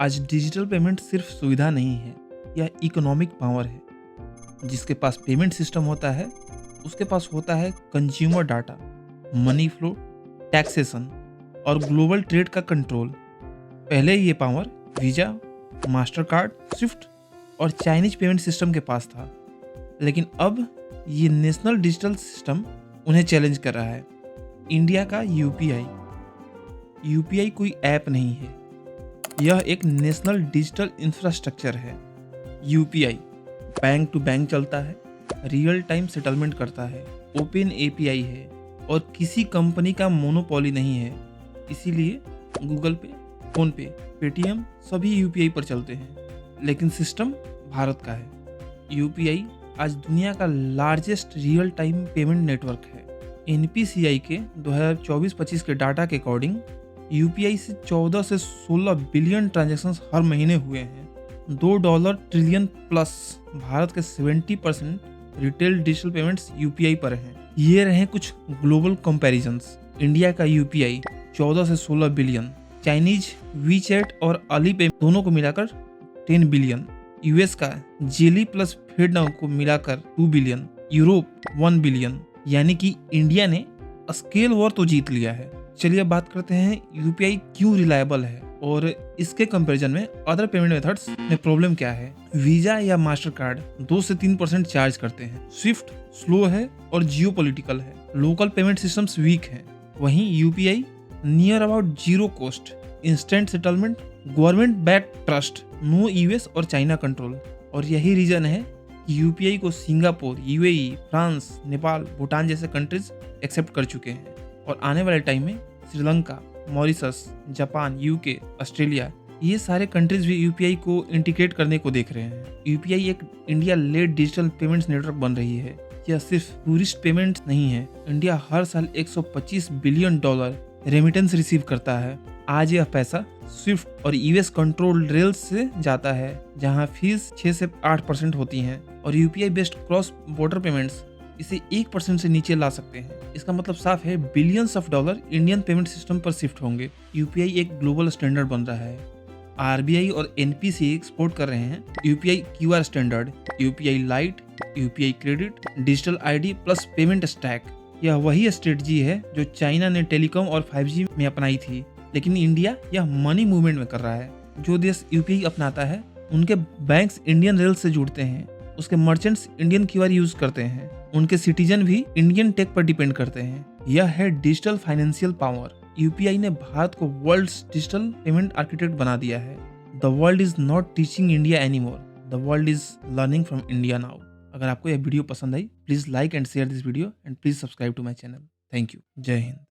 आज digital payment सिर्फ सुविधा नहीं है, यह इकोनॉमिक पावर है। जिसके पास पेमेंट सिस्टम होता है, उसके पास होता है consumer data, money flow, taxation और ग्लोबल ट्रेड का कंट्रोल। पहले ये power visa, master card, Swift और चाइनीज पेमेंट सिस्टम के पास था, लेकिन अब ये नेशनल डिजिटल सिस्टम उन्हें चैलेंज कर रहा है। इंडिया का यूपीआई कोई ऐप नहीं है, यह एक नेशनल डिजिटल इंफ्रास्ट्रक्चर है। यूपीआई बैंक टू बैंक चलता है, रियल टाइम सेटलमेंट करता है, ओपन एपीआई है और किसी कंपनी का मोनोपोली नहीं है। इसीलिए गूगल पे, फोन पे, पेटीएम सभी यूपीआई पर चलते हैं, लेकिन सिस्टम भारत का है। यूपीआई आज दुनिया का largest real time payment network है। एनपीसीआई के 2024-25 के डाटा के अकॉर्डिंग यूपीआई से 14 से 16 बिलियन ट्रांजैक्शंस हर महीने हुए हैं। $2 ट्रिलियन प्लस भारत के 70% रिटेल डिजिटल पेमेंट्स यूपीआई पर हैं। ये रहे कुछ ग्लोबल कंपैरिजंस। इंडिया का यूपीआई 14 से 16 बिलियन, चाइनीज वीचैट और अलीपे दोनों को मिलाकर 10 बिलियन, यूएस का जेली प्लस फेडनाउ को मिलाकर 2 बिलियन, यूरोप 1 बिलियन। यानी कि इंडिया ने स्केल वॉर तो जीत लिया है। चलिए अब बात करते हैं यूपीआई क्यों रिलायबल है और इसके कंपैरिजन में अदर पेमेंट मेथड्स में प्रॉब्लम क्या है। वीजा या मास्टर कार्ड 2 से 3% चार्ज करते हैं, स्विफ्ट स्लो है और जियोपॉलिटिकल है, लोकल पेमेंट सिस्टम्स वीक हैं। वहीं UPI near about zero cost, instant settlement, government back trust, no US और चाइना कंट्रोल। और यही रीजन है कि यूपीआई को Singapore, UAE, France, Nepal, Bhutan जैसे कंट्रीज एक्सेप्ट कर चुके हैं और आने वाले टाइम में Sri Lanka, Mauritius, Japan, UK, Australia ये सारे कंट्रीज भी यूपीआई को इंटीग्रेट करने को देख रहे हैं। यूपीआई एक India lead digital payments network बन रही है। यह सिर्फ टूरिस्ट पेमेंट्स नहीं है। इंडिया हर साल $125 बिलियन रेमिटेंस रिसीव करता है। आज यह पैसा स्विफ्ट और यूएस कंट्रोल रेल्स से जाता है, जहां फीस 6 से 8% होती हैं और UPI based cross border payments इसे 1% से नीचे ला सकते हैं। इसका मतलब साफ है, billions of dollar Indian payment system पर शिफ्ट होंगे। यूपीआई एक ग्लोबल स्टैंडर्ड बन रहा है। आरबीआई और एनपीसीआई एक्सपोर्ट कर रहे हैं UPI QR standard, UPI light, UPI credit, digital ID plus payment stack. यह वही स्ट्रेटजी है जो चाइना ने टेलीकॉम और 5G में अपनाई थी, लेकिन इंडिया यह मनी मूवमेंट में कर रहा है। जो देश यूपीआई अपनाता है उनके बैंक्स इंडियन रेल से जुड़ते हैं, उसके मर्चेंट्स इंडियन क्यूआर यूज करते हैं, उनके सिटीजन भी इंडियन टेक पर डिपेंड करते हैं। यह है डिजिटल फाइनेंशियल पावर। यूपीआई ने भारत को वर्ल्ड्स डिजिटल पेमेंट आर्किटेक्ट बना दिया है। The world is not teaching India anymore, the world is learning from India now. अगर आपको यह वीडियो पसंद आई, please like and share this video and please subscribe to my channel. Thank you. जय हिंद।